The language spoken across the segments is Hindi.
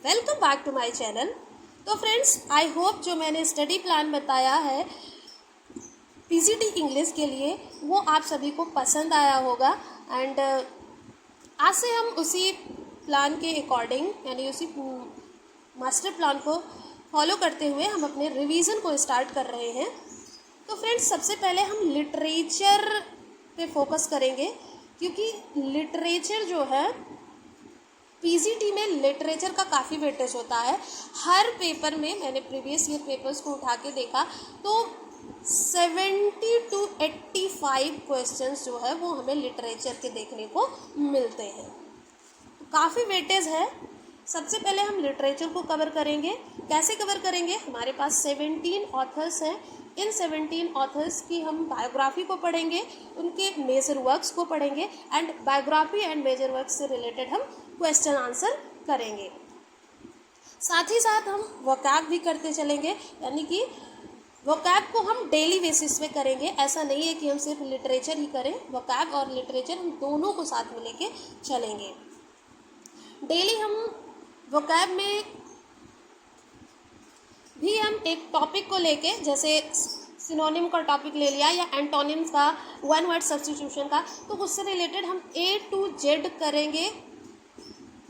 Welcome back to my channel. तो फ्रेंड्स, आई होप जो मैंने स्टडी प्लान बताया है पीजीटी इंग्लिश के लिए वो आप सभी को पसंद आया होगा। एंड आज से हम उसी प्लान के अकॉर्डिंग यानी उसी मास्टर प्लान को फॉलो करते हुए हम अपने रिवीजन को स्टार्ट कर रहे हैं। तो फ्रेंड्स, सबसे पहले हम लिटरेचर पे फोकस करेंगे, क्योंकि लिटरेचर जो है पीजीटी में लिटरेचर का काफ़ी वेटेज होता है। हर पेपर में मैंने प्रीवियस ईयर पेपर्स को उठा के देखा तो 70 to 85 क्वेश्चंस जो है वो हमें लिटरेचर के देखने को मिलते हैं। तो काफ़ी वेटेज है। सबसे पहले हम लिटरेचर को कवर करेंगे। कैसे कवर करेंगे? हमारे पास 17 ऑथर्स हैं। इन 17 ऑथर्स की हम बायोग्राफी को पढ़ेंगे, उनके मेजर वर्क्स को पढ़ेंगे and biography and major works से रिलेटेड हम क्वेश्चन आंसर करेंगे। साथ ही साथ हम वोकैब भी करते चलेंगे, यानी कि वोकैब को हम डेली बेसिस पे करेंगे। ऐसा नहीं है कि हम सिर्फ लिटरेचर ही करें, वोकैब और लिटरेचर हम दोनों को साथ में लेके चलेंगे। डेली हम वोकैब में भी हम एक टॉपिक को लेके, जैसे सिनोनिम का टॉपिक ले लिया या एंटोनिम्स का, वन वर्ड सब्स्टिट्यूशन का, तो उससे रिलेटेड हम A to Z करेंगे।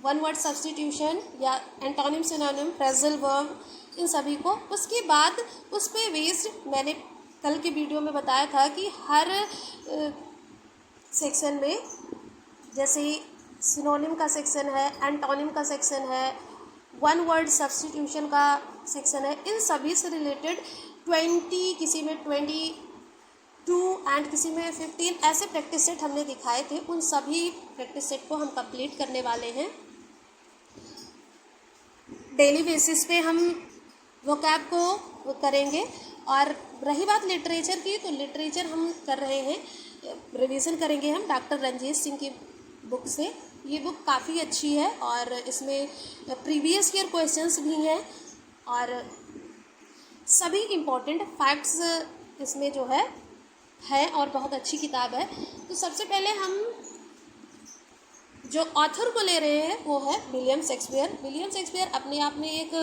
वन वर्ड सब्स्टिट्यूशन या एंटोनिम, सिनोनिम, फ्रेजल वर्ब, इन सभी को। उसके बाद उस पर बेस्ड मैंने कल के वीडियो में बताया था कि हर सेक्शन में, जैसे सिनोनिम का सेक्शन है, एंटोनिम का सेक्शन है, वन वर्ड सब्स्टिट्यूशन का सेक्शन है, इन सभी से रिलेटेड 20, किसी में 22 एंड किसी में 15 ऐसे प्रैक्टिस सेट हमने दिखाए थे। उन सभी प्रैक्टिस सेट को हम कंप्लीट करने वाले हैं। डेली बेसिस पे हम वोकैब को करेंगे। और रही बात लिटरेचर की, तो लिटरेचर हम कर रहे हैं, रिवीजन करेंगे हम डॉक्टर रंजीत सिंह की बुक से। ये बुक काफ़ी अच्छी है और इसमें प्रीवियस ईयर क्वेश्चंस भी हैं और सभी इम्पोर्टेंट फैक्ट्स इसमें जो है और बहुत अच्छी किताब है। तो सबसे पहले हम जो ऑथर को ले रहे हैं वो है विलियम शेक्सपियर। विलियम शेक्सपियर अपने आप में एक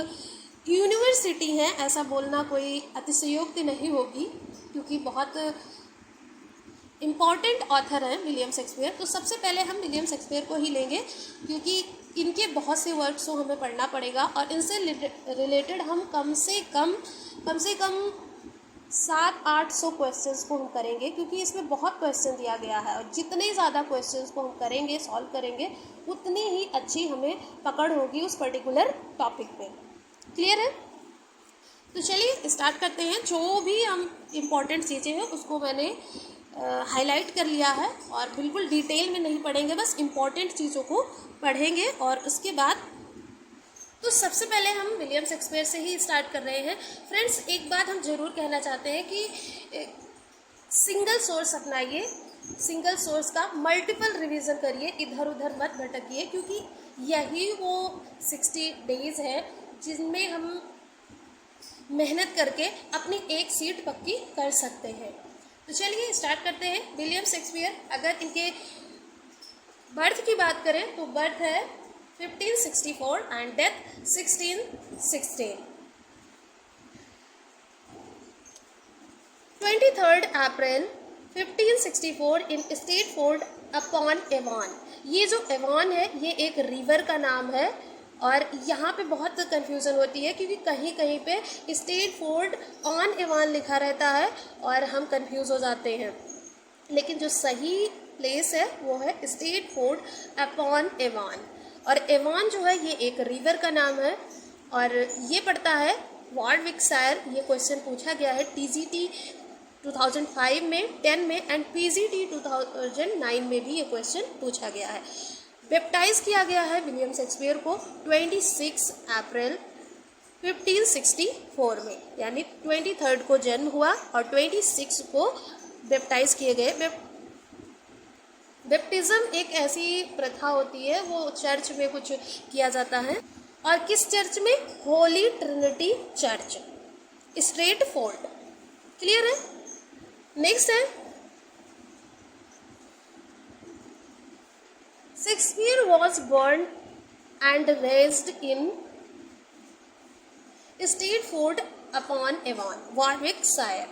यूनिवर्सिटी है, ऐसा बोलना कोई अतिशयोक्ति नहीं होगी, क्योंकि बहुत इम्पॉर्टेंट ऑथर हैं विलियम शेक्सपियर। तो सबसे पहले हम विलियम शेक्सपियर को ही लेंगे, क्योंकि इनके बहुत से वर्क्स को हमें पढ़ना पड़ेगा और इनसे रिलेटेड हम कम से कम 700-800 क्वेश्चंस को हम करेंगे, क्योंकि इसमें बहुत क्वेश्चन दिया गया है और जितने ज़्यादा क्वेश्चंस को हम करेंगे, सॉल्व करेंगे, उतनी ही अच्छी हमें पकड़ होगी उस पर्टिकुलर टॉपिक पे। क्लियर है? तो चलिए स्टार्ट करते हैं। जो भी हम इम्पॉर्टेंट चीज़ें हैं उसको मैंने हाईलाइट कर लिया है और बिल्कुल डिटेल में नहीं पढ़ेंगे, बस इम्पॉर्टेंट चीज़ों को पढ़ेंगे। और उसके बाद तो सबसे पहले हम विलियम शेक्सपियर से ही स्टार्ट कर रहे हैं। फ्रेंड्स, एक बात हम ज़रूर कहना चाहते हैं कि सिंगल सोर्स अपनाइए, सिंगल सोर्स का मल्टीपल रिवीजन करिए, इधर उधर मत भटकिए, क्योंकि यही वो 60 डेज़ है जिनमें हम मेहनत करके अपनी एक सीट पक्की कर सकते हैं। तो चलिए स्टार्ट करते हैं। विलियम शेक्सपियर, अगर इनके बर्थ की बात करें तो बर्थ है 1564 and death 1616। 23 April 1564 in Stafford upon Evan. ये जो एवान है ये एक रिवर का नाम है और यहाँ पे बहुत कन्फ्यूज़न होती है, क्योंकि कहीं कहीं पे स्टेटफोर्ड ऑन एवान लिखा रहता है और हम कंफ्यूज हो जाते हैं। लेकिन जो सही प्लेस है वो है स्टेटफोर्ड अपॉन एवान। और एवान जो है ये एक रिवर का नाम है और ये पड़ता है वार्विकशायर। ये क्वेश्चन पूछा गया है टीजीटी 2005 में, 10 में एंड पीजीटी 2009 में भी ये क्वेश्चन पूछा गया है। बैप्टाइज किया गया है विलियम शेक्सपियर को 26 अप्रैल 1564 में, यानी 23 को जन्म हुआ और 26 को बैप्टाइज किए गए। बैप्टिज्म एक ऐसी प्रथा होती है, वो चर्च में कुछ किया जाता है। और किस चर्च में? Holy Trinity Church, Stratford. Clear है? नेक्स्ट है Shakespeare was born and raised in Stratford upon Avon, Warwickshire.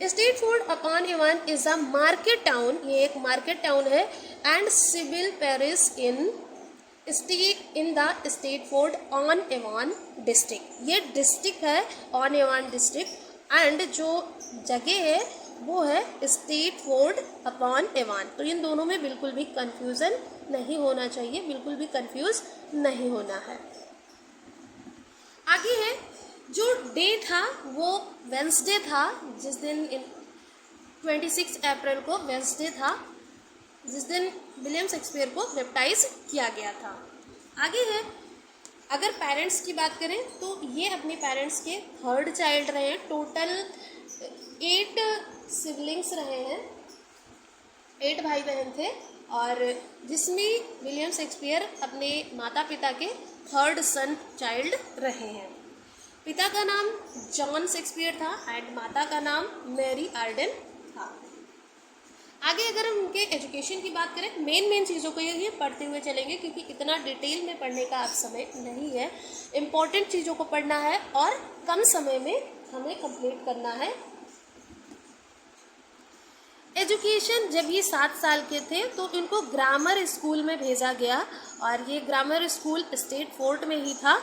Stratford upon Avon is a market town, ये एक मार्केट टाउन है, and civil parish in the Stratford on Avon district, ये डिस्ट्रिक्ट है ऑन एवॉन डिस्ट्रिक्ट, एंड जो जगह है वो है स्टेटफोर्ड अपॉन एवॉन। तो इन दोनों में बिल्कुल भी कंफ्यूजन नहीं होना चाहिए, बिल्कुल भी कंफ्यूज नहीं होना है। आगे है, जो डे था वो वेंसडे था, जिस दिन 26 अप्रैल को वेंसडे था, जिस दिन विलियम शेक्सपियर को बैप्टाइज किया गया था। आगे है, अगर पेरेंट्स की बात करें तो ये अपने पेरेंट्स के थर्ड चाइल्ड रहे हैं। टोटल 8 सिबलिंग्स रहे हैं, 8 भाई बहन थे, और जिसमें विलियम शेक्सपियर अपने माता पिता के थर्ड सन चाइल्ड रहे हैं। पिता का नाम जॉन शेक्सपियर था एंड माता का नाम मैरी आर्डन था। आगे अगर हम उनके एजुकेशन की बात करें, मेन चीज़ों को ये पढ़ते हुए चलेंगे क्योंकि इतना डिटेल में पढ़ने का अब समय नहीं है। इम्पॉर्टेंट चीज़ों को पढ़ना है और कम समय में हमें कंप्लीट करना है। एजुकेशन, जब ये 7 साल के थे तो इनको ग्रामर स्कूल में भेजा गया, और ये ग्रामर स्कूल स्टेटफोर्ड में ही था।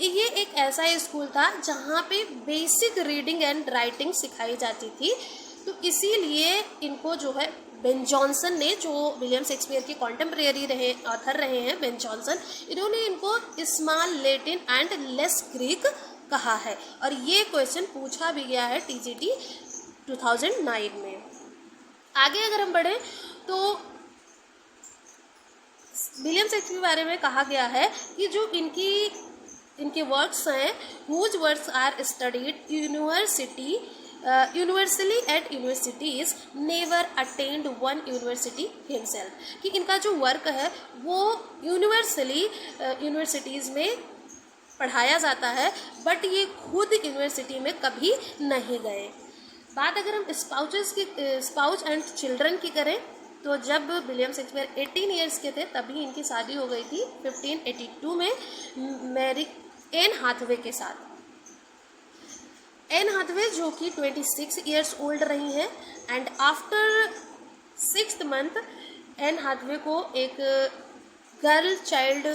ये एक ऐसा स्कूल था जहाँ पे बेसिक रीडिंग एंड राइटिंग सिखाई जाती थी। तो इसीलिए इनको जो है बेन जॉनसन ने, जो विलियम शेक्सपियर के कॉन्टेम्परेरी रहे, ऑथर रहे हैं बेन जॉनसन, इन्होंने इनको small Latin and less Greek कहा है, और ये क्वेश्चन पूछा भी गया है टीजीटी 2009 में। आगे अगर हम बढ़ें तो विलियम शेक्सपियर के बारे में कहा गया है कि जो इनके वर्क्स हैं, whose works are studied universally at universities, never attend one university himself, कि इनका जो वर्क है वो यूनिवर्सली यूनिवर्सिटीज़ में पढ़ाया जाता है, बट ये खुद यूनिवर्सिटी में कभी नहीं गए। बात अगर हम स्पाउस एंड चिल्ड्रन की करें तो जब विलियम शेक्सपियर 18 ईयर्स के थे तभी इनकी शादी हो गई थी 1582 में मैरी एन हाथवे के साथ। एन हाथवे जो कि 26 ईयर्स ओल्ड रही हैं, and after 6th month Anne Hathaway को एक गर्ल चाइल्ड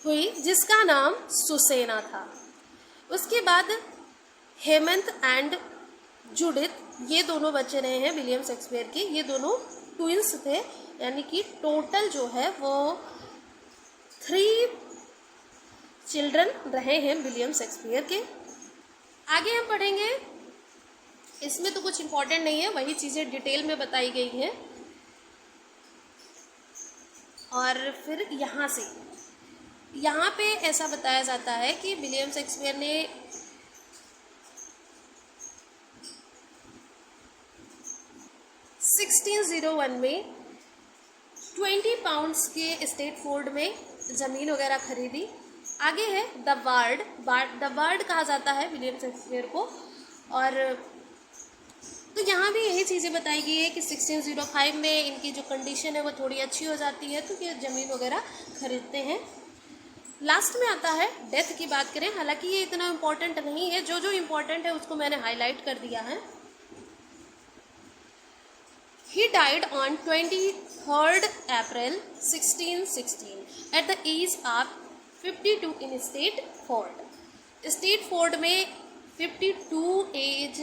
हुई जिसका नाम सुसेना था। उसके बाद हेमंत एंड जूडिथ, ये दोनों बच्चे रहे हैं विलियम शेक्सपियर के, ये दोनों ट्विंस थे, यानी कि टोटल जो है वो 3 चिल्ड्रन रहे हैं विलियम शेक्सपियर के। आगे हम पढ़ेंगे, इसमें तो कुछ इम्पोर्टेंट नहीं है, वही चीज़ें डिटेल में बताई गई हैं। और फिर यहाँ पे ऐसा बताया जाता है कि विलियम शेक्सपियर ने 1601 में 20 पाउंड्स के स्टेटफोर्ड में ज़मीन वगैरह खरीदी। आगे है द वर्ड कहा जाता है विलियम शेक्सपियर को, और तो यहाँ भी यही चीज़ें बताई गई है कि 1605 में इनकी जो कंडीशन है वो थोड़ी अच्छी हो जाती है, तो ये ज़मीन वगैरह खरीदते हैं। लास्ट में आता है डेथ की बात करें, हालांकि ये इतना इम्पोर्टेंट नहीं है, जो इम्पोर्टेंट है उसको मैंने हाईलाइट कर दिया है। He died on 23rd April 1616 at the age of 52 in Stafford. Stafford में 52 एज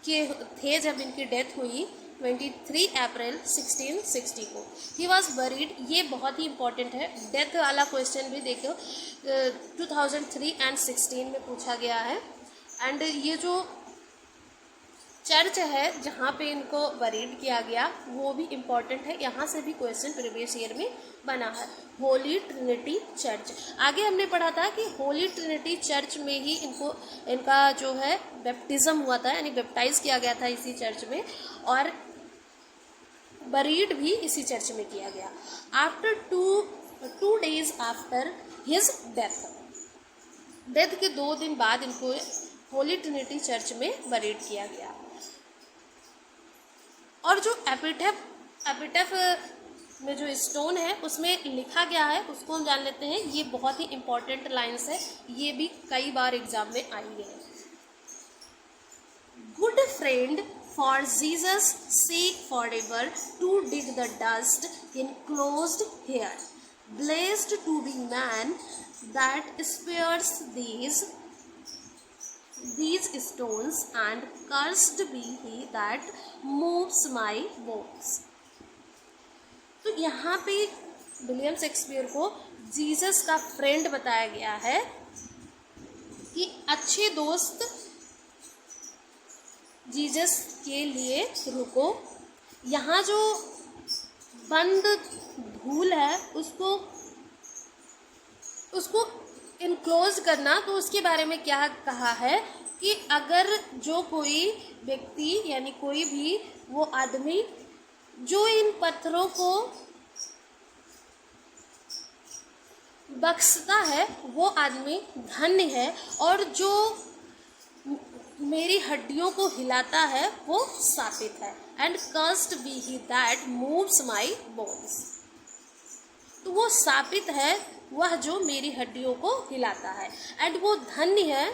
के थे जब इनकी डेथ हुई 23 अप्रैल 1660 को। ही वॉज बरीड, ये बहुत ही इंपॉर्टेंट है, डेथ वाला क्वेश्चन भी देखो 2003 एंड 16 में पूछा गया है। एंड ये जो चर्च है जहाँ पे इनको बरीड किया गया वो भी इम्पॉर्टेंट है, यहाँ से भी क्वेश्चन प्रीवियस ईयर में बना है, होली ट्रिनिटी चर्च। आगे हमने पढ़ा था कि होली ट्रिनिटी चर्च में ही इनका जो है बैप्टिज़म हुआ था, यानी बैप्टाइज किया गया था इसी चर्च में, और बरीड भी इसी चर्च में किया गया। After 2 days after his death के 2 दिन बाद इनको होली ट्रिनिटी चर्च में बरीड किया गया। और जो एपिटफ में जो स्टोन है उसमें लिखा गया है उसको हम जान लेते हैं। ये बहुत ही इम्पोर्टेंट लाइन्स है, ये भी कई बार एग्जाम में आई है। Good friend for Jesus seek forever to dig the dust enclosed here. Blessed to be man that spares these stones, and cursed be he that moves my bones. तो यहाँ पे विलियम शेक्सपियर को जीसस का फ्रेंड बताया गया है कि अच्छे दोस्त जीसस के लिए रुको, यहाँ जो बंद धूल है उसको इनक्लोज करना। तो उसके बारे में क्या कहा है कि अगर जो कोई व्यक्ति यानी कोई भी वो आदमी जो इन पत्थरों को बख्शता है वो आदमी धन्य है, और जो मेरी हड्डियों को हिलाता है वो शापित है। And cursed be he that moves my bones. तो वो शापित है वह जो मेरी हड्डियों को हिलाता है, एंड वो धन्य है।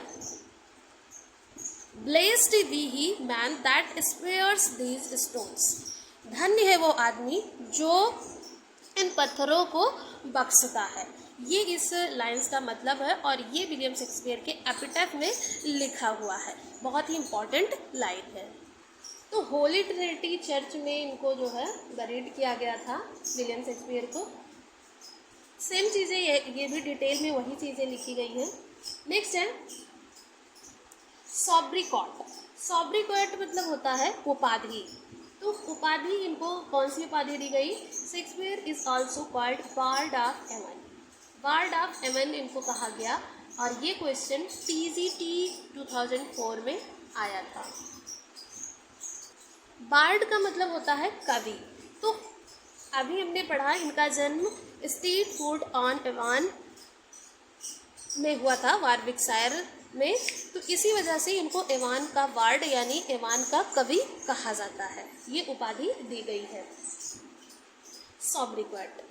Blessed be he man that spares these stones. धन्य है वो आदमी जो इन पत्थरों को बख्शता है। ये इस लाइन्स का मतलब है, और ये विलियम शेक्सपियर के एपिटैफ में लिखा हुआ है। बहुत ही इम्पॉर्टेंट लाइन है। तो होली ट्रिनिटी चर्च में इनको जो है बरीड किया गया था विलियम शेक्सपियर को। सेम चीज़ें ये भी डिटेल में वही चीज़ें लिखी गई हैं। नेक्स्ट है सॉब्रिकॉट। सॉब्रिकॉट मतलब होता है उपाधि। तो उपाधि इनको कौन सी उपाधि दी गई? Shakespeare is also called Bard of Avon. Bard of Avon इनको कहा गया, और ये क्वेश्चन TGT 2004 में आया था। बार्ड का मतलब होता है कवि। तो अभी हमने पढ़ा इनका जन्म स्ट्रीट फूड ऑन एवान में हुआ था, वारविकशायर में। तो इसी वजह से इनको एवान का बार्ड यानी एवान का कवि कहा जाता है। ये उपाधि दी गई है। सॉब्रिकॉट।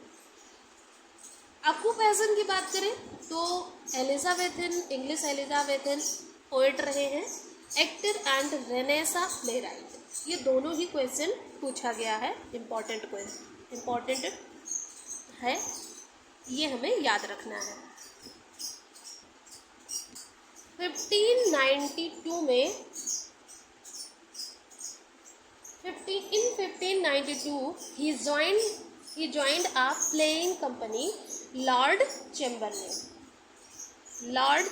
ऑक्यूपेशन की बात करें तो एलिजाबेथन, इंग्लिश एलिजाबेथन पोएट रहे हैं, एक्टर एंड रेनेसा प्लेराइट। ये दोनों ही क्वेश्चन पूछा गया है। इम्पॉर्टेंट है, ये हमें याद रखना है। 1592 में 1592 he joined a playing company, Lord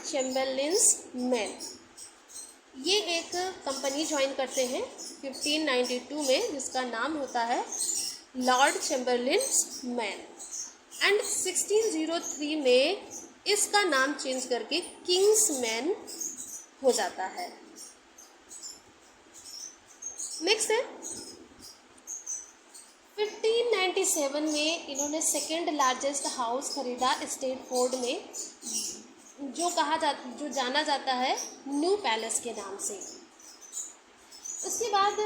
Chamberlain's man. ये एक कंपनी ज्वाइन करते हैं 1592 में जिसका नाम होता है लॉर्ड चैम्बरलिन्स मैन। एंड 1603 में इसका नाम चेंज करके किंग्स मैन हो जाता है। नेक्स्ट है 1597 में इन्होंने सेकेंड लार्जेस्ट हाउस खरीदा स्टेटफोर्ड में, जो जाना जाता है न्यू पैलेस के नाम से। उसके बाद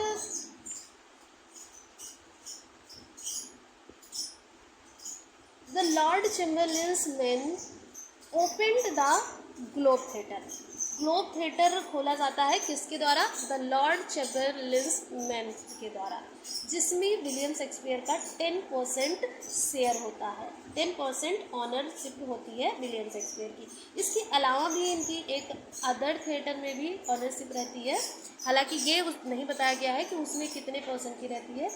the Lord Chamberlain's man opened the Globe theatre. Globe theatre खोला जाता है किसके द्वारा? द लॉर्ड चैम्बरलिन्स मैन के द्वारा, जिसमें विलियम शेक्सपियर का 10% शेयर होता है। 10% ऑनरशिप होती है विलियम शेक्सपियर की। इसके अलावा भी इनकी एक अदर थिएटर में भी ऑनरशिप रहती है, हालांकि ये नहीं बताया गया है कि उसमें कितने % की रहती है।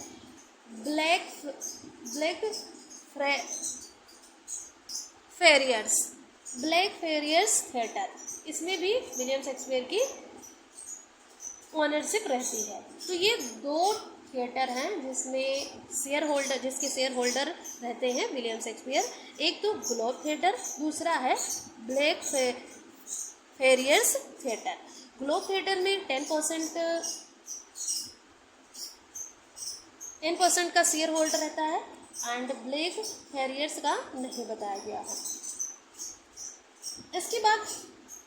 ब्लैक फेरियर्स थिएटर, इसमें भी विलियम शेक्सपियर की ऑनरशिप रहती है। तो ये दो थिएटर हैं जिसके शेयर होल्डर रहते हैं विलियम शेक्सपियर। एक तो ग्लोब थिएटर, दूसरा है ब्लैक फेरियर्स थिएटर। ग्लोब थिएटर में 10% का शेयर होल्डर रहता है, एंड ब्लैक फेरियर्स का नहीं बताया गया है। इसके बाद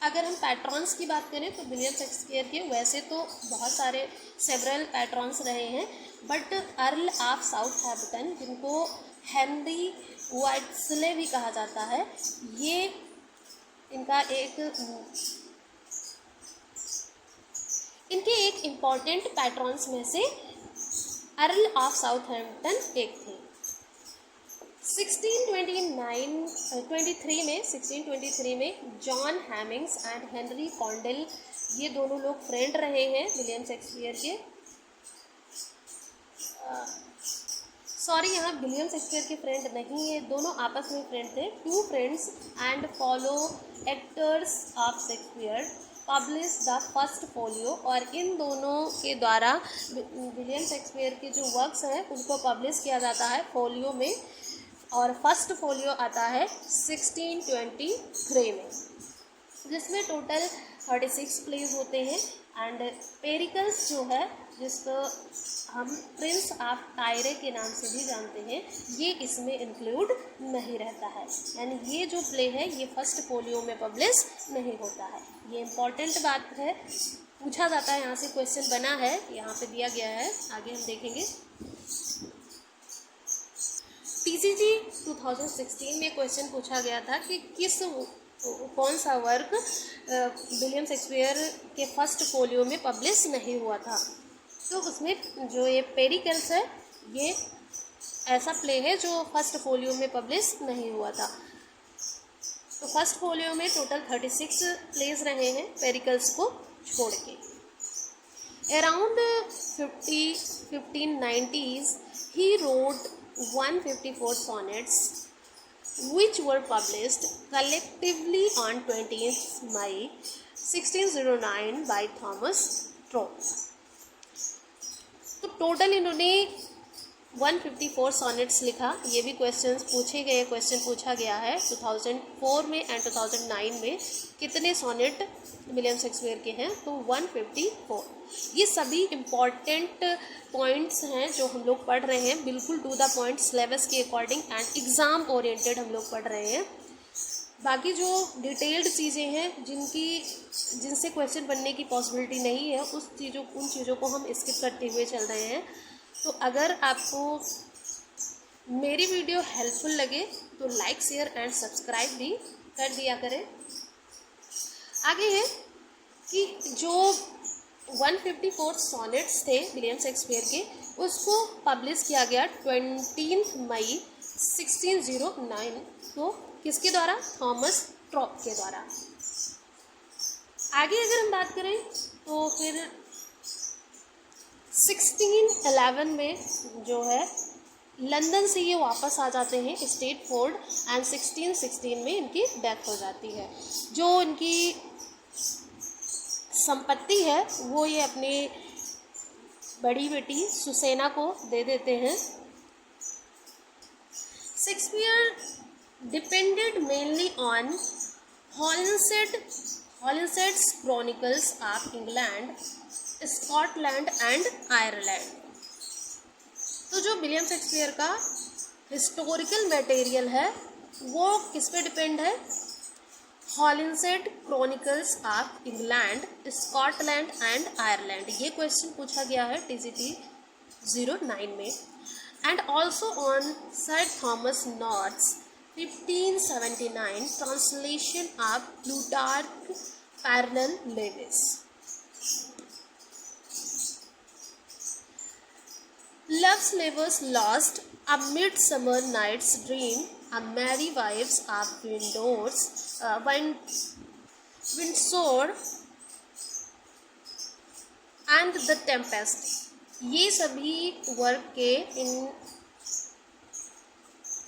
अगर हम पैट्रॉन्स की बात करें तो विलियम शेक्सपियर के वैसे तो बहुत सारे सेवरल पैट्रॉन्स रहे हैं, बट अर्ल ऑफ साउथहैम्पटन, जिनको हेनरी वाइट्सले भी कहा जाता है, ये इनका इनके एक इम्पॉर्टेंट पैट्रॉन्स में से अर्ल ऑफ साउथहैम्पटन एक थे। 1623 में John Heminges and Henry Condell, ये दोनों लोग फ्रेंड रहे हैं विलियम शेक्सपियर के। सॉरी, यहाँ विलियम शेक्सपियर के फ्रेंड नहीं है, दोनों आपस में फ्रेंड थे। Two friends and fellow actors of Shakespeare publish the first folio, और इन दोनों के द्वारा विलियम शेक्सपियर के जो वर्क्स हैं उनको पब्लिश किया जाता है फोलियो में, और फर्स्ट फोलियो आता है 1623 में, जिसमें टोटल 36 प्लेज होते हैं। एंड पेरिकल्स जो है, जिसको हम प्रिंस ऑफ टायरे के नाम से भी जानते हैं, ये इसमें इंक्लूड नहीं रहता है, यानी ये जो प्ले है ये फर्स्ट फोलियो में पब्लिश नहीं होता है। ये इम्पॉर्टेंट बात है, पूछा जाता है, यहाँ से क्वेश्चन बना है, यहाँ पे दिया गया है, आगे हम देखेंगे। टीसीजी 2016 में क्वेश्चन पूछा गया था कि कौन सा वर्क विलियम शेक्सपियर के फर्स्ट फोलियो में पब्लिश नहीं हुआ था। तो उसमें जो ये पेरिकल्स है, ये ऐसा प्ले है जो फर्स्ट फोलियो में पब्लिश नहीं हुआ था। तो फर्स्ट फोलियो में टोटल 36 प्लेज रहे हैं पेरिकल्स को छोड़ के। Around 1590s he wrote 154 sonnets which were published collectively on 20th May 1609 by Thomas Trott। तो टोटल इन्होंने 154 सॉनेट्स लिखा। ये भी क्वेश्चन पूछा गया है 2004 में एंड 2009 में कितने सॉनेट विलियम शेक्सपियर के हैं, तो 154। ये सभी इम्पॉर्टेंट पॉइंट्स हैं जो हम लोग पढ़ रहे हैं, बिल्कुल टू द पॉइंट सिलेबस के अकॉर्डिंग एंड एग्ज़ाम ओरिएंटेड हम लोग पढ़ रहे हैं। बाकी जो डिटेल्ड चीज़ें हैं जिनसे क्वेश्चन बनने की पॉसिबिलिटी नहीं है, उन चीज़ों को हम स्किप करते हुए चल रहे हैं। तो अगर आपको मेरी वीडियो हेल्पफुल लगे तो लाइक, शेयर एंड सब्सक्राइब भी कर दिया करें। आगे है कि जो 154 सॉनेट्स थे विलियम शेक्सपियर के, उसको पब्लिश किया गया 20 मई 1609 को, किसके द्वारा? थॉमस ट्रॉप के द्वारा। आगे अगर हम बात करें तो फिर 1611 में जो है लंदन से ये वापस आ जाते हैं स्टेटफोर्ड, एंड 1616 में इनकी डेथ हो जाती है। जो इनकी संपत्ति है वो ये अपने बड़ी बेटी सुसेना को दे देते हैं। Shakespeare depended mainly on Holinshed's Chronicles of England, Scotland and Ireland. तो जो विलियम शेक्सपियर का हिस्टोरिकल मटेरियल है वो किस पे डिपेंड है? Holinshed Chronicles of England, Scotland and Ireland. ये क्वेश्चन पूछा गया है TGT 09 में। And also on Sir Thomas North's 1579 translation of Plutarch parallel lives. Love's Labours Lost, A Midsummer Night's Dream, A Merry Wives of Windsor and The Tempest। ये सभी वर्क के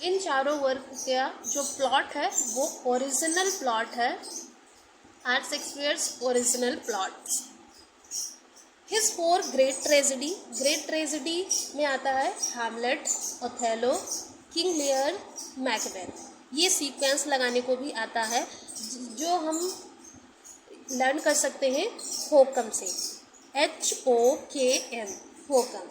इन चारों वर्क का जो प्लॉट है वो ओरिजिनल प्लॉट है, at Shakespeare's original plot. His 4 great tragedy में आता है Hamlet, Othello, King Lear, Macbeth. ये सीक्वेंस लगाने को भी आता है जो हम लर्न कर सकते हैं होकम से, HOKM, होकम।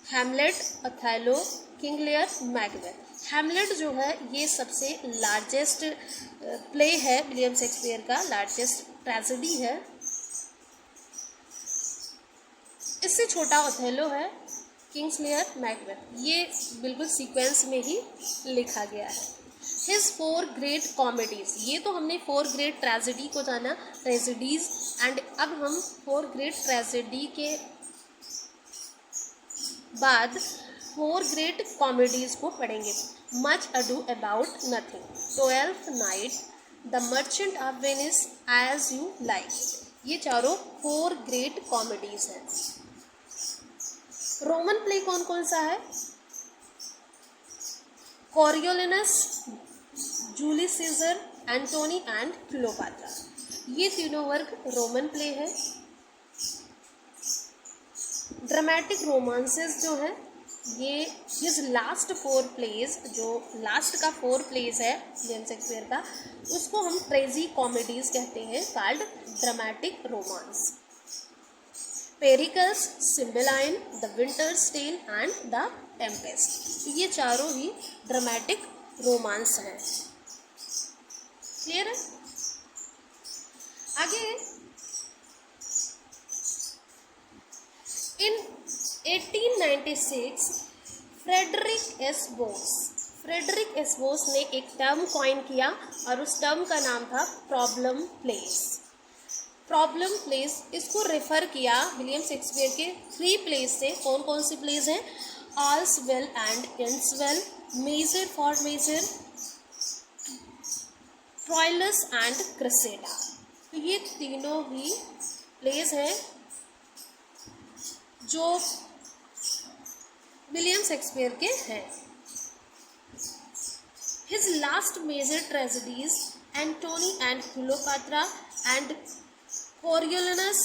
Hamlet, Othello, King Lear, Macbeth. Hamlet जो है ये सबसे लार्जेस्ट प्ले है विलियम शेक्सपियर का, लार्जेस्ट ट्रेजेडी है। इससे छोटा ओथेलो है, किंग्स लियर, मैकबेथ। ये बिल्कुल सीक्वेंस में ही लिखा गया है। हिज 4 ग्रेट कॉमेडीज, ये तो हमने 4 ग्रेट ट्रेजेडी को जाना, ट्रेजेडीज, एंड अब हम 4 ग्रेट ट्रेजेडी के बाद 4 ग्रेट कॉमेडीज को पढ़ेंगे। Much Ado About Nothing, 12th Night, The Merchant of Venice, as you like. ये चारों 4 ग्रेट कॉमेडीज हैं। रोमन प्ले कौन कौन सा है? Coriolanus, Julius Caesar, Antony and Cleopatra. ये तीनों वर्ग रोमन प्ले है। ड्रामेटिक रोमांसेस जो है, ये हिज लास्ट 4 प्लेज, जो लास्ट का 4 प्लेज है विलियम शेक्सपियर का, उसको हम ट्रेजी कॉमेडीज कहते हैं, called dramatic romance. Pericles, Cymbeline, the Winter's Tale and the Tempest, ये चारों ही ड्रामेटिक रोमांस हैं। क्लियर है? आगे इन 1896 फ्रेडरिक एस बोस ने एक टर्म कॉइन किया और उस टर्म का नाम था प्रॉब्लम प्लेस। प्रॉब्लम प्लेस, इसको रेफर किया विलियम शेक्सपियर के 3 प्लेस से। कौन कौन सी प्लेस हैं? All's Well and Ends Well, Measure for Measure, Troilus and Cressida. तो ये तीनों ही प्लेस हैं जो विलियम शेक्सपियर के हैं। His last major tragedies, Antony and Cleopatra and Coriolanus,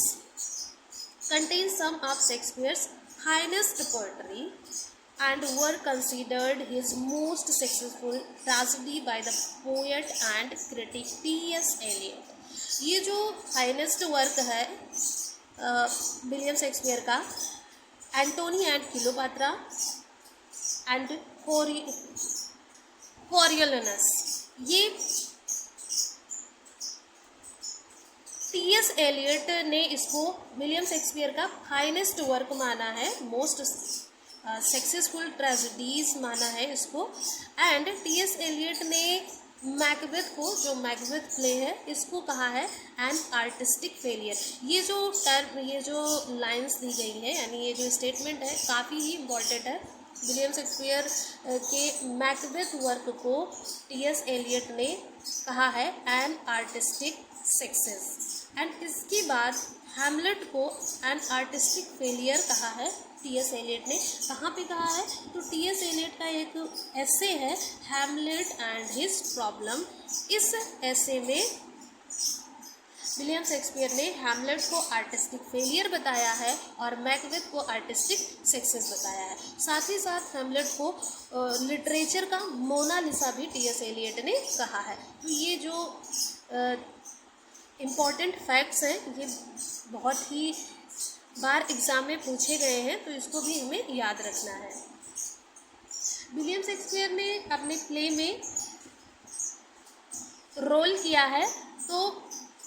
contain some of Shakespeare's finest poetry and were considered his most successful tragedy by the poet and critic T.S. Eliot। ये जो फाइनेस्ट वर्क है विलियम शेक्सपियर का, एंटोनी एंड क्लियोपात्रा एंड कोरियोलिनस, ये टी.एस. एलियट ने इसको विलियम शेक्सपियर का फाइनेस्ट वर्क माना है, मोस्ट सक्सेसफुल ट्रेजेडीज माना है इसको। And T.S.. एलियट ने मैकबेथ को, जो मैकबेथ प्ले है, इसको कहा है एन आर्टिस्टिक फेलियर। ये जो टर्म, ये जो लाइंस दी गई है, यानी ये जो स्टेटमेंट है, काफ़ी ही इम्पॉर्टेंट है। विलियम शेक्सपियर के मैकबेथ वर्क को टी.एस. एलियट ने कहा है एन आर्टिस्टिक सक्सेस, एंड इसके बाद हैमलेट को एन आर्टिस्टिक फेलियर कहा है टी.एस. एलियट ने। कहाँ पे कहा है? तो टी.एस. एलियट का एक ऐसे है, हैमलेट एंड हिज प्रॉब्लम। इस ऐसे में विलियम शेक्सपियर ने हैमलेट को आर्टिस्टिक फेलियर बताया है और मैकबेथ को आर्टिस्टिक सक्सेस बताया है। साथ ही साथ हैमलेट को लिटरेचर का मोनालिसा भी टी.एस. एलियट ने कहा है। तो ये जो इम्पॉर्टेंट फैक्ट्स हैं, ये बहुत ही बार एग्ज़ाम में पूछे गए हैं, तो इसको भी हमें याद रखना है। विलियम शेक्सपियर ने अपने प्ले में रोल किया है, तो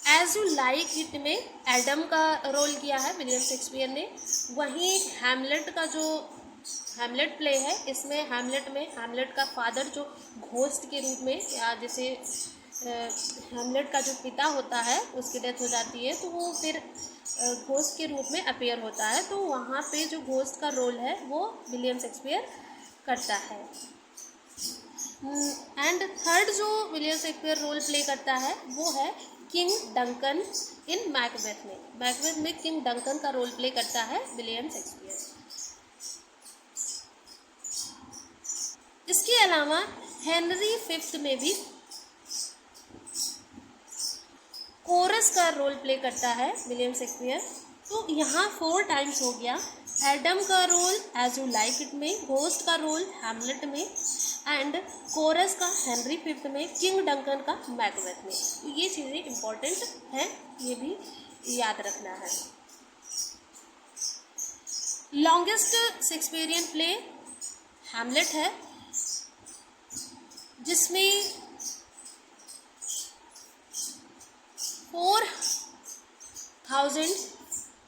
एज यू लाइक इट में एडम का रोल किया है विलियम शेक्सपियर ने। वहीं हैमलेट का जो हैमलेट प्ले है, इसमें हैमलेट में हैमलेट का फादर जो घोस्ट के रूप में, या जैसे हैमलेट का जो पिता होता है उसकी डेथ हो जाती है, तो वो फिर घोस्ट के रूप में अपीयर होता है, तो वहाँ पे जो घोस्ट का रोल है वो विलियम शेक्सपियर करता है। एंड थर्ड जो विलियम शेक्सपियर रोल प्ले करता है वो है किंग डंकन इन मैकबेथ में। मैकबेथ में किंग डंकन का रोल प्ले करता है विलियम शेक्सपियर। इसके अलावा हेनरी फिफ्थ में भी कोरस का रोल प्ले करता है विलियम शेक्सपियर। तो यहाँ 4 टाइम्स हो गया, एडम का role As you Like It में, घोस्ट का रोल हैमलेट में, एंड कोरस का हेनरी फिफ्थ में, किंग डंकन का मैकबेथ में। तो ये चीज़ें इम्पॉर्टेंट हैं, ये भी याद रखना है। लॉन्गेस्ट शेक्सपियरियन प्ले हैमलेट है, जिसमें 4000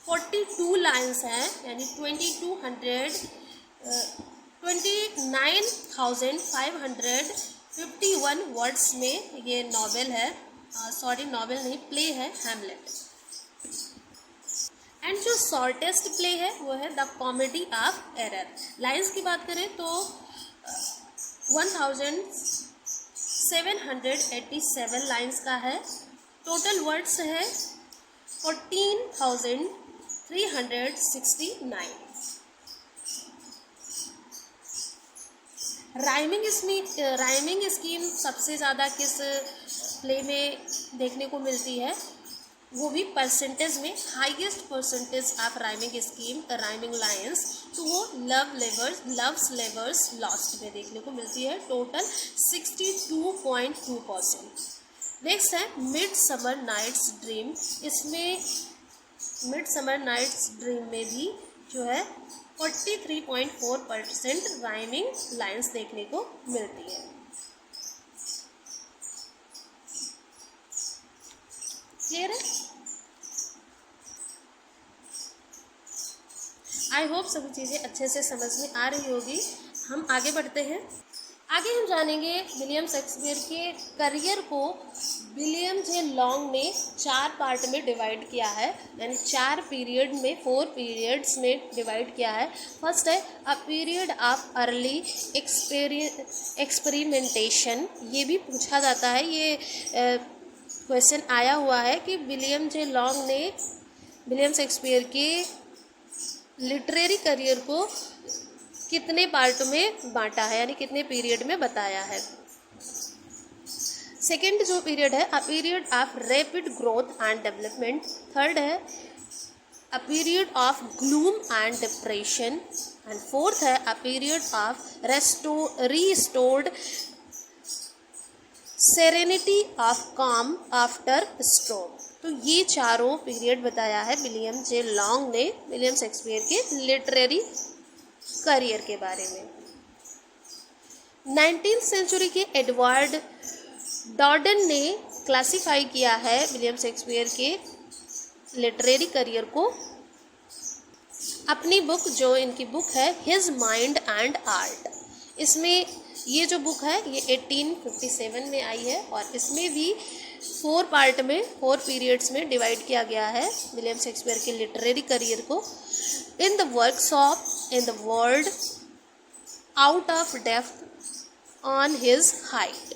42 लाइन्स हैं, यानी 29,551 वर्ड्स में ये नॉवेल है, नॉवेल नहीं, प्ले है हैमलेट। एंड जो शॉर्टेस्ट प्ले है वो है the comedy of error. Lines की बात करें तो 1787 लाइन्स का है। टोटल वर्ड्स है 14,369। राइमिंग स्कीम सबसे ज़्यादा किस प्ले में देखने को मिलती है, वो भी परसेंटेज में highest percentage of rhyming scheme rhyming lines, तो वो लव्स लेवर्स लॉस्ट में देखने को मिलती है, टोटल 62.2%। नेक्स्ट है मिड समर नाइट्स ड्रीम। इसमें मिड समर नाइट्स ड्रीम में भी जो है 43.4% राइमिंग लाइन्स देखने को मिलती है। क्लियर है? आई होप सभी चीज़ें अच्छे से समझ में आ रही होगी। हम आगे बढ़ते हैं। आगे हम जानेंगे विलियम शेक्सपियर के करियर को विलियम जे लॉन्ग ने 4 पार्ट में डिवाइड किया है, यानी 4 पीरियड में 4 पीरियड्स में डिवाइड किया है। फर्स्ट है a period of early experimentation. ये भी पूछा जाता है, ये क्वेश्चन आया हुआ है कि विलियम जे लॉन्ग ने विलियम शेक्सपियर के लिटरेरी करियर को कितने पार्ट में बांटा है, यानी कितने पीरियड में बताया है। सेकेंड जो पीरियड है a period of rapid growth and development. Third है a period of gloom and depression. And fourth है a period of restored serenity of calm after storm. तो ये चारों पीरियड बताया है विलियम जे लॉन्ग ने विलियम शेक्सपियर के लिटरेरी करियर के बारे में। 19th सेंचुरी के एडवर्ड डॉर्डन ने क्लासिफाई किया है विलियम शेक्सपियर के लिटरेरी करियर को अपनी बुक, जो इनकी बुक है हिज माइंड एंड आर्ट। इसमें ये जो बुक है ये 1857 में आई है और इसमें भी 4 पार्ट में 4 पीरियड्स में डिवाइड किया गया है विलियम शेक्सपियर के लिटरेरी करियर को। In the workshop in the world, out of depth, on his height.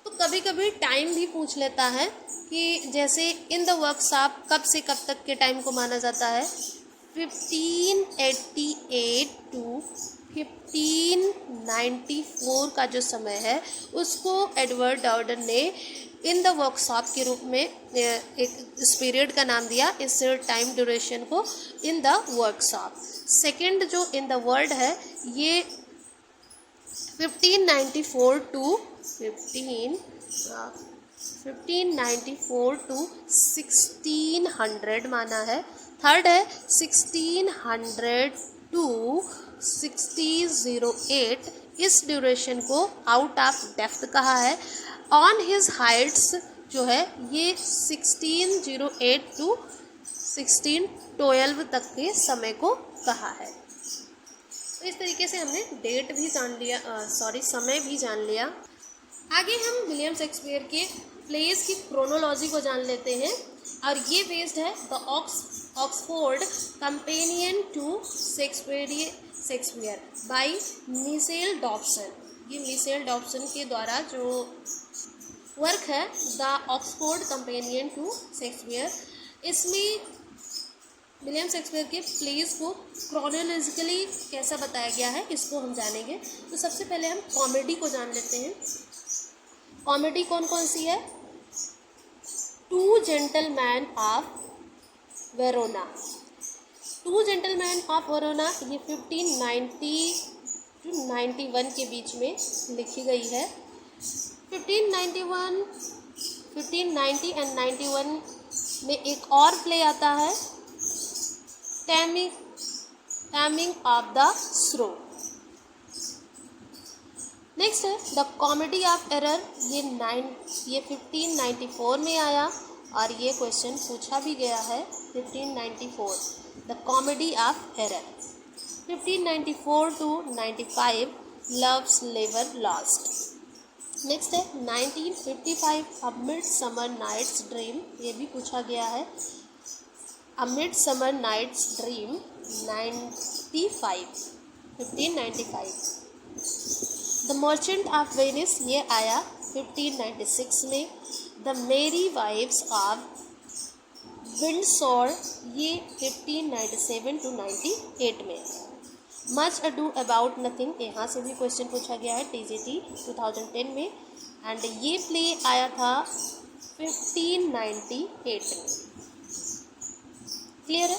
तो कभी कभी टाइम भी पूछ लेता है कि जैसे इन द वर्कशॉप कब से कब तक के टाइम को माना जाता है, 1588 टू 1594 का जो समय है उसको एडवर्ड डॉर्डन ने इन द वर्कशॉप के रूप में एक इस पीरियड का नाम दिया, इस टाइम ड्यूरेशन को इन द वर्कशॉप। सेकंड जो इन द वर्ल्ड है ये 1594 टू 1600 माना है। थर्ड है 1600 टू 1608, इस ड्यूरेशन को आउट ऑफ डेप्थ कहा है। ऑन हिज हाइट्स जो है ये 1608 टू 1612 तक के समय को कहा है। तो इस तरीके से हमने डेट भी जान लिया, समय भी जान लिया। आगे हम विलियम शेक्सपियर के प्लेस की क्रोनोलॉजी को जान लेते हैं और ये बेस्ड है the Oxford Companion to Shakespeare by Michael Dobson. ये मिशेल डॉब्सन के द्वारा जो वर्क है the Oxford Companion to Shakespeare, इसमें विलियम शेक्सपियर के प्लेस को क्रोनोलॉजिकली कैसा बताया गया है इसको हम जानेंगे। तो सबसे पहले हम कॉमेडी को जान लेते हैं। कॉमेडी कौन कौन सी है? 2 gentleman of Verona. 2 gentleman of Verona ये 1590 टू 91 के बीच में लिखी गई है। 1590 एंड 91 में एक और प्ले आता है taming of the Shri. Next है द कॉमेडी ऑफ एरर, ये 1594 में आया। और ये क्वेश्चन पूछा भी गया है 1594, the comedy of error. 1594 to 95, loves never lost. Next है 1955, अ मिडसमर नाइट्स ड्रीम, ये भी पूछा गया है। A Midsummer Night's Dream 1595। The Merchant of Venice, ये आया 1596 में। द मेरी वाइव्स ऑफ विंडसोर, ये 1597 to 98 में। मच अडू अबाउट नथिंग, यहाँ से भी क्वेश्चन पूछा गया है टीजीटी 2010 में, एंड ये प्ले आया था 1598 में। क्लियर है।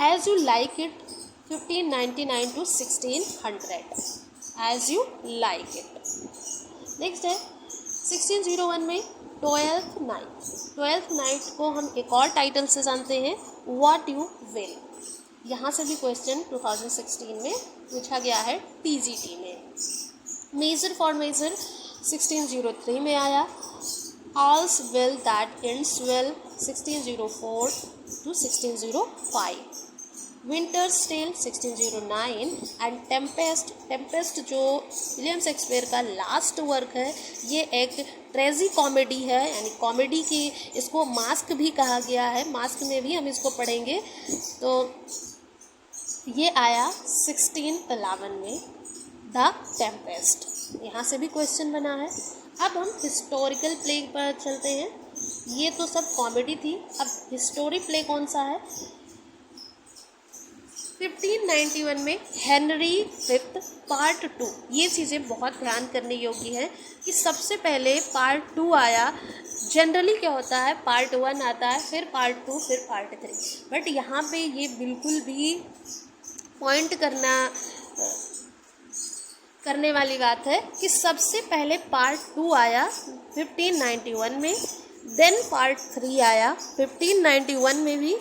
As you Like It 1599 to 1600, As you Like It. Next है 1601 में ट्वेल्थ नाइट को हम एक और टाइटल से जानते हैं, व्हाट यू विल। यहाँ से भी क्वेश्चन 2016 में पूछा गया है टीजीटी में। मेजर फॉर मेजर 1603 में आया। All's Well That Ends Well 1604 to 1605। Winter's Tale 1609 and Tempest जो विलियम शेक्सपियर का लास्ट वर्क है, ये एक ट्रेजी कॉमेडी है, यानी कॉमेडी की, इसको मास्क भी कहा गया है, मास्क में भी हम इसको पढ़ेंगे। तो ये आया 1611 में, द टेम्पेस्ट। यहाँ से भी क्वेश्चन बना है। अब हम हिस्टोरिकल प्ले पर चलते हैं। ये तो सब कॉमेडी थी, अब हिस्टोरी प्ले कौन सा है। 1591 में हेनरी फिफ्थ पार्ट 2, ये चीज़ें बहुत ध्यान करने योग्य है कि सबसे पहले पार्ट 2 आया। जनरली क्या होता है, पार्ट 1 आता है, फिर पार्ट 2, फिर पार्ट 3, बट यहाँ पे ये बिल्कुल भी पॉइंट करने वाली बात है कि सबसे पहले पार्ट 2 आया 1591 में, देन पार्ट 3 आया 1591 में भी,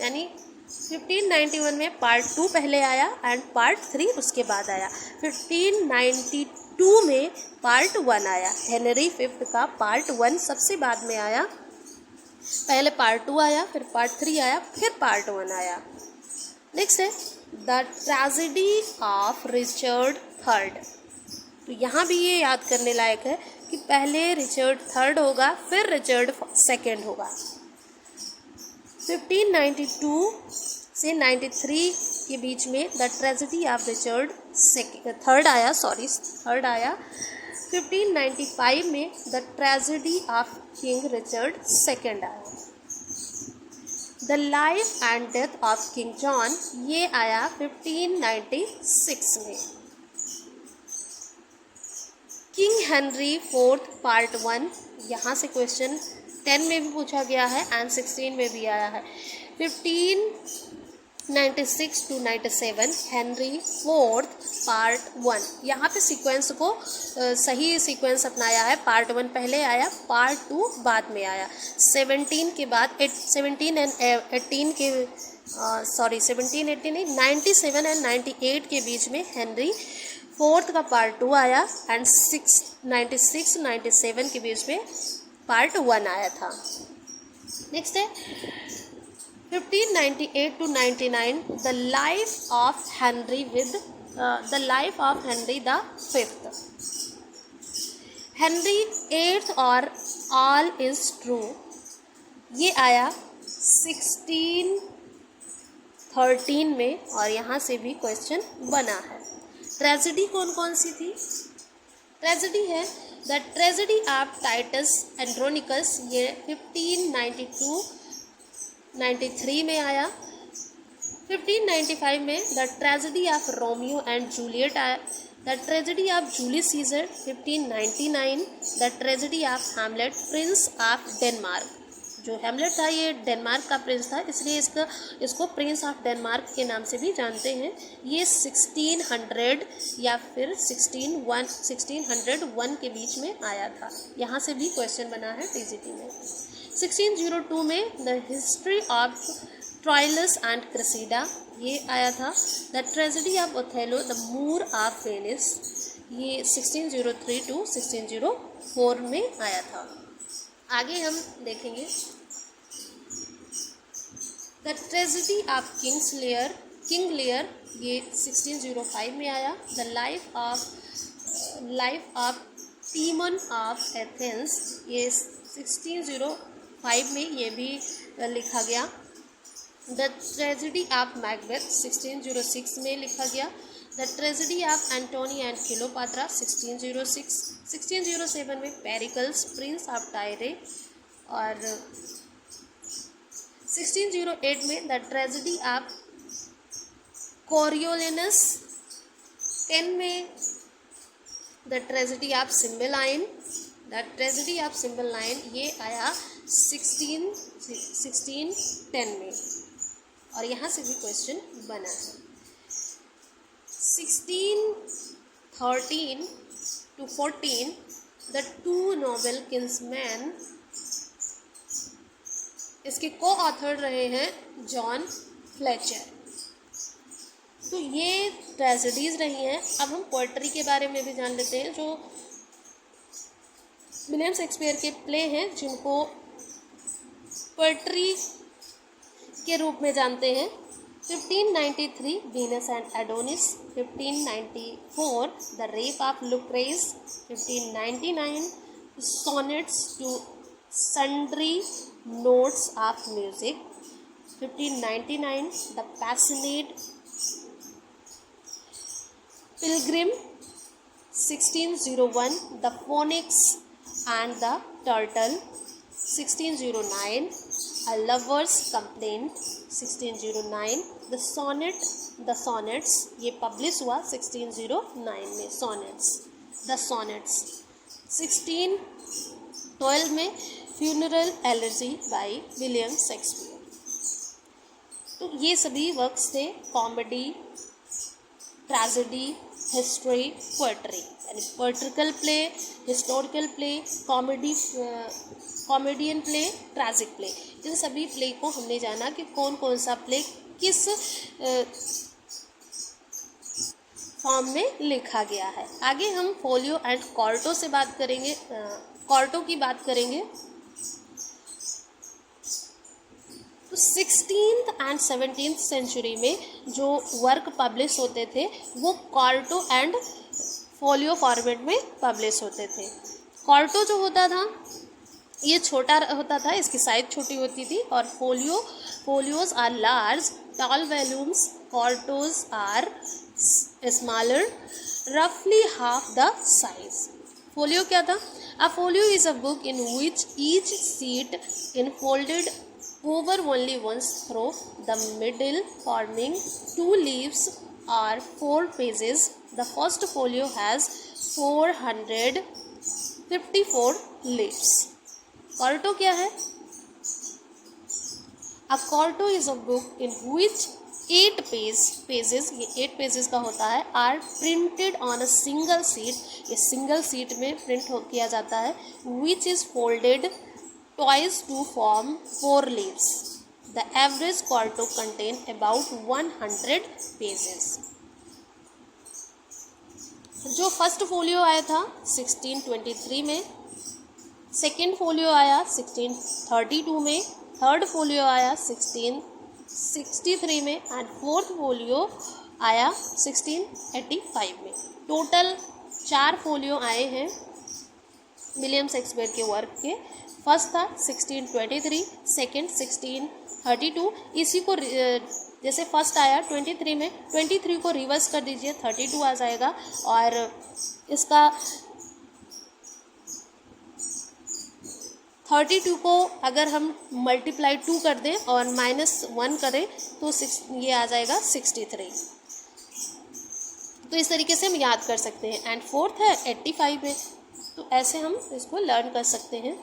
यानी 1591 में पार्ट 2 पहले आया एंड पार्ट 3 उसके बाद आया। 1592 में पार्ट 1 आया, हेनरी फिफ्थ का पार्ट 1 सबसे बाद में आया। पहले पार्ट 2 आया, फिर पार्ट 3 आया, फिर पार्ट 1 आया। नेक्स्ट है the tragedy of Richard third. तो यहाँ भी ये याद करने लायक है कि पहले रिचर्ड थर्ड होगा, फिर रिचर्ड सेकेंड होगा। 1592 से 93 के बीच में the tragedy of Richard third आया। 1595 में the tragedy of King Richard second आया। The life and death of King John, ये आया 1596 में। किंग हेनरी फोर्थ पार्ट 1, यहाँ से क्वेश्चन 10 में भी पूछा गया है एंड 16 में भी आया है। 1596 to 97 हेनरी फोर्थ पार्ट 1, यहाँ पे सीक्वेंस को सही सीक्वेंस अपनाया है। पार्ट 1 पहले आया, पार्ट 2 बाद में आया। 17 के बाद 17 एंड 18 के 17 18 नहीं 97 एंड 98 के बीच में हेनरी फोर्थ का पार्ट 2 आया एंड 96 97 के बीच में पार्ट 1 आया था। नेक्स्ट है 1598 to 99 the life of Henry the fifth. Henry eighth और ऑल इज ट्रू, ये आया 1613 में, और यहाँ से भी क्वेश्चन बना है। ट्रेजेडी कौन कौन सी थी। ट्रेजेडी है the tragedy of Titus Andronicus, ये 1592-93 में आया। 1595 में the tragedy of Romeo and Juliet आया। The tragedy of Julius Caesar 1599। The tragedy of Hamlet prince of Denmark, जो हैमलेट था ये डेनमार्क का प्रिंस था, इसलिए इसको प्रिंस ऑफ डेनमार्क के नाम से भी जानते हैं। ये 1600 या फिर 1601 के बीच में आया था। यहाँ से भी क्वेश्चन बना है टीजीटी में। 1602 में the history of Troilus and Cressida, ये आया था। The tragedy of Othello the Moor of Venice, ये 1603 to 1604 में आया था। आगे हम देखेंगे the tragedy of King Lear ये 1605 में आया। The life of टीमन of Athens ये 1605 में ये भी लिखा गया। द ट्रेजिडी ऑफ मैकबेथ 1606 में लिखा गया। The tragedy of Antony and Cleopatra 1606। 1607 में पेरिकल्स प्रिंस ऑफ टायरे, और 1608 में द ट्रेजिडी ऑफ कोरियोलिनस। 10 में the tragedy of Cymbeline. The tragedy of Cymbeline ये आया 1610 में, और यहाँ से भी क्वेश्चन बना है। 1613 to 14 the two Nobel Kingsman, इसके को ऑथर रहे हैं जॉन फ्लेचर। तो ये ट्रेजेडीज रही हैं। अब हम पोएट्री के बारे में भी जान लेते हैं, जो विलियम शेक्सपियर के प्ले हैं जिनको पोएट्री के रूप में जानते हैं। 1593 Venus and Adonis. 1594 the rape of Lucrece. 1599 sonnets to sundry notes of music. 1599 the passionate pilgrim. 1601 the phoenix and the turtle. 1609 A Lover's Complaint। 1609 The Sonnets ये पब्लिश हुआ 1609 में। The Sonnets। 1612 में Funeral Elegy by William Shakespeare. तो ये सभी वर्क्स थे कॉमेडी, ट्रेजेडी, हिस्ट्री, पोएट्री, यानी poetical play, historical play, comedian play, tragic play. इन सभी प्ले को हमने जाना कि कौन कौन सा प्ले किस फॉर्म में लिखा गया है। आगे हम फोलियो एंड कॉर्टो से बात करेंगे, कॉर्टो की बात करेंगे। तो 16th एंड 17th सेंचुरी में जो वर्क पब्लिश होते थे वो कॉर्टो एंड फोलियो फॉर्मेट में पब्लिश होते थे। कॉर्टो जो होता था ये छोटा होता था, इसकी साइज छोटी होती थी, और folios are large tall volumes. Quartos are smaller रफली हाफ द साइज। फोलियो क्या था? A folio is a book in which each sheet infolded over only once through the middle, forming 2 leaves or 4 pages. The first folio has 454 leaves. Quarto क्या है? A quarto is a book in which 8 pages, ये 8 pages का होता है, are printed on a single sheet, ये single sheet में print किया जाता है, which is folded twice to form 4 leaves. The average quarto contain about 100 pages. जो फर्स्ट फोलियो आया था 1623 में, सेकेंड फोलियो आया 1632 में, थर्ड फोलियो आया 1663 में, एंड फोर्थ फोलियो आया 1685 में। टोटल 4 फोलियो आए हैं विलियम शेक्सपियर के वर्क के। फर्स्ट था 1623, सेकेंड 1632। इसी को जैसे फर्स्ट आया 23 में, 23 को रिवर्स कर दीजिए 32 आ जाएगा, और इसका 32 को अगर हम मल्टीप्लाई 2 कर दें और -1 करें तो ये आ जाएगा 63। तो इस तरीके से हम याद कर सकते हैं। एंड फोर्थ है 85 में, तो ऐसे हम इसको लर्न कर सकते हैं।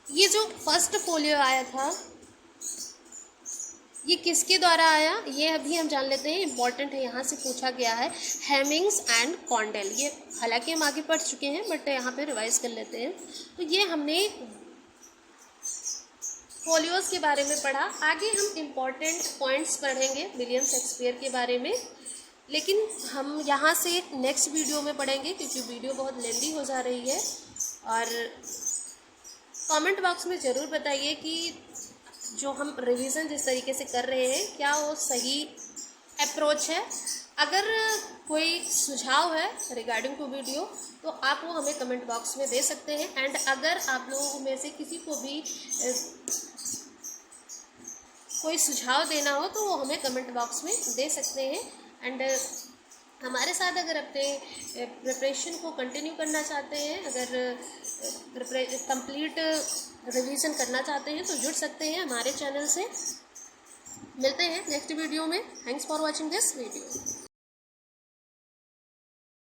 ये जो फर्स्ट फोलियो आया था ये किसके द्वारा आया ये अभी हम जान लेते हैं, इम्पॉर्टेंट है, यहाँ से पूछा गया है। हेमिंग्स एंड कॉन्डेल, ये हालांकि हम आगे पढ़ चुके हैं बट यहाँ पे रिवाइज कर लेते हैं। तो ये हमने फोलियोज के बारे में पढ़ा। आगे हम इम्पॉर्टेंट पॉइंट्स पढ़ेंगे विलियम शेक्सपियर के बारे में, लेकिन हम यहाँ से नेक्स्ट वीडियो में पढ़ेंगे क्योंकि वीडियो बहुत लेंदी हो जा रही है। और कमेंट बॉक्स में ज़रूर बताइए कि जो हम रिवीजन जिस तरीके से कर रहे हैं क्या वो सही अप्रोच है। अगर कोई सुझाव है रिगार्डिंग टू वीडियो तो आप वो हमें कमेंट बॉक्स में दे सकते हैं। एंड अगर आप लोगों में से किसी को भी कोई सुझाव देना हो तो वो हमें कमेंट बॉक्स में दे सकते हैं। एंड हमारे साथ अगर अपने प्रिपरेशन को कंटिन्यू करना चाहते हैं, अगर कंप्लीट रिवीजन करना चाहते हैं तो जुड़ सकते हैं हमारे चैनल से। मिलते हैं नेक्स्ट वीडियो में। Thanks for watching this video.